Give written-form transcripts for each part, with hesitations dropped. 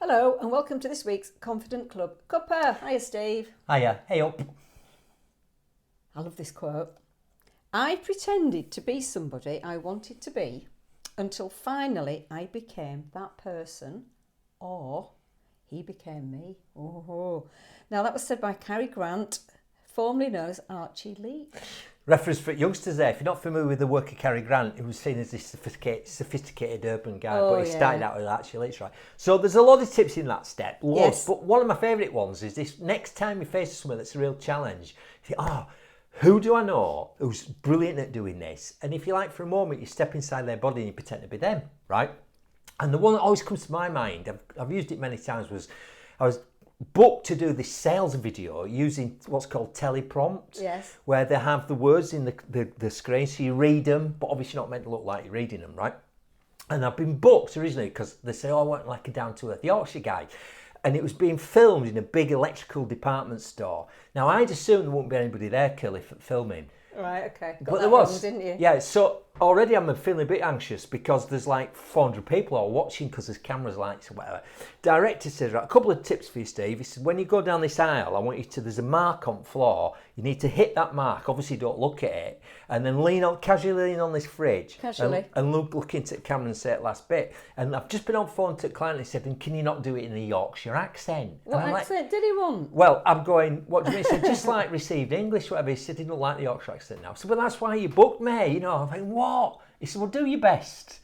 Hello and welcome to this week's Confident Club. Cuppa, hiya Steve. Hiya, hey up. I love this quote. I pretended to be somebody I wanted to be until finally I became that person, or he became me. Oh. Now that was said by Cary, formerly known as Archie Leach. Reference for youngsters there. If you're not familiar with the work of Cary, he was seen as this sophisticated urban guy, but he started out with Archie Leach, right? So there's a lot of tips in that step, loads, yes. But one of my favourite ones is this: next time you face something that's a real challenge, you think, who do I know who's brilliant at doing this? And if you like, for a moment, you step inside their body and you pretend to be them, right? And the one that always comes to my mind, I've used it many times, was I was booked to do this sales video using what's called teleprompt, yes, where they have the words in the screen, so you read them, but obviously not meant to look like you're reading them, right? And I've been booked originally because they say, I want like a down-to-earth Yorkshire guy. And it was being filmed in a big electrical department store. Now, I'd assumed there wouldn't be anybody there, Kelly, filming. Right, okay. But there was, wrong, didn't you? Yeah, so already I'm feeling a bit anxious because there's like 400 people all watching because there's cameras, lights, or whatever. Director says, right, a couple of tips for you, Steve. He said, when you go down this aisle, I want you to, there's a mark on the floor. You need to hit that mark. Obviously, don't look at it. And then casually lean on this fridge. Casually. And look into the camera and say it last bit. And I've just been on phone to the client and he said, and can you not do it in a Yorkshire accent? What accent did he want? Well, I'm going, what do you mean? He said, just like received English, whatever. He said, he didn't like the Yorkshire accent now. So, well, that's why you booked me, you know. I'm like, what? He said, well, do your best.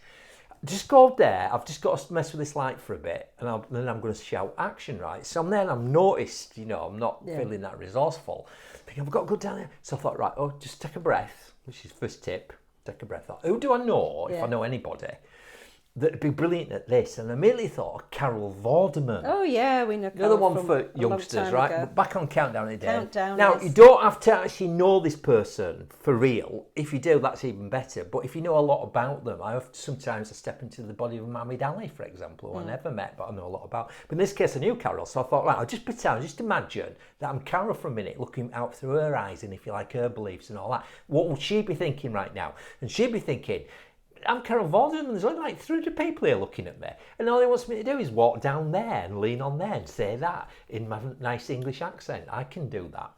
Just go there. I've just got to mess with this light for a bit, and then I'm going to shout action, right? So I'm noticed, you know, I'm not feeling that resourceful. Thinking, I've got to go down there. So I thought, right, just take a breath, which is first tip. Take a breath. Who do I know, if I know anybody, that'd be brilliant at this? And I immediately thought of Carol Vorderman. Oh yeah, we know Carol. Another one for youngsters, right? But back on Countdown a Day. Countdown, now, yes. You don't have to actually know this person for real. If you do, that's even better. But if you know a lot about them, sometimes I step into the body of Muhammad Ali, for example, who I never met, but I know a lot about. But in this case, I knew Carol, so I thought, right, I'll just pretend, just imagine that I'm Carol for a minute, looking out through her eyes, and if you like, her beliefs and all that. What would she be thinking right now? And she'd be thinking, I'm Carol Vorderman, and there's only like 300 people here looking at me. And all he wants me to do is walk down there and lean on there and say that in my nice English accent. I can do that.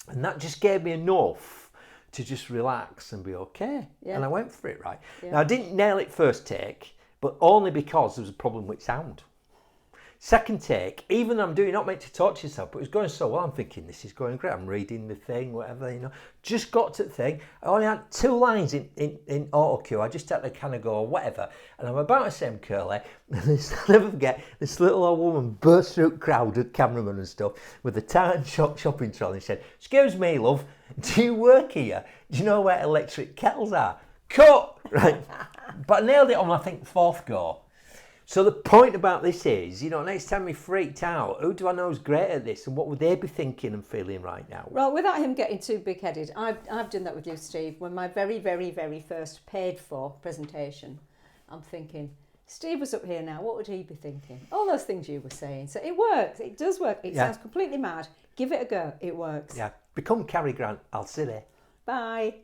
And that just gave me enough to just relax and be okay. Yeah. And I went for it, right? Yeah. Now, I didn't nail it first take, but only because there was a problem with sound. Second take, even though I'm doing, not meant to torture yourself, but it was going so well, I'm thinking, this is going great. I'm reading the thing, whatever, you know. Just got to the thing. I only had 2 lines in auto cue. I just had to kind of go, whatever. And I'm about to say I'm curly. And I'll never forget, this little old woman burst through the crowd of cameramen and stuff with a tartan shopping trolley and said, excuse me, love, do you work here? Do you know where electric kettles are? Cut! Right. But I nailed it on, I think, 4th go. So the point about this is, you know, next time we freaked out, who do I know is great at this, and what would they be thinking and feeling right now? Well, without him getting too big-headed, I've done that with you, Steve. When my very, very, very first paid-for presentation, I'm thinking, Steve was up here now, what would he be thinking? All those things you were saying. So it works. It does work. It sounds completely mad. Give it a go. It works. Yeah. Become Cary Grant. I'll see you there. Bye.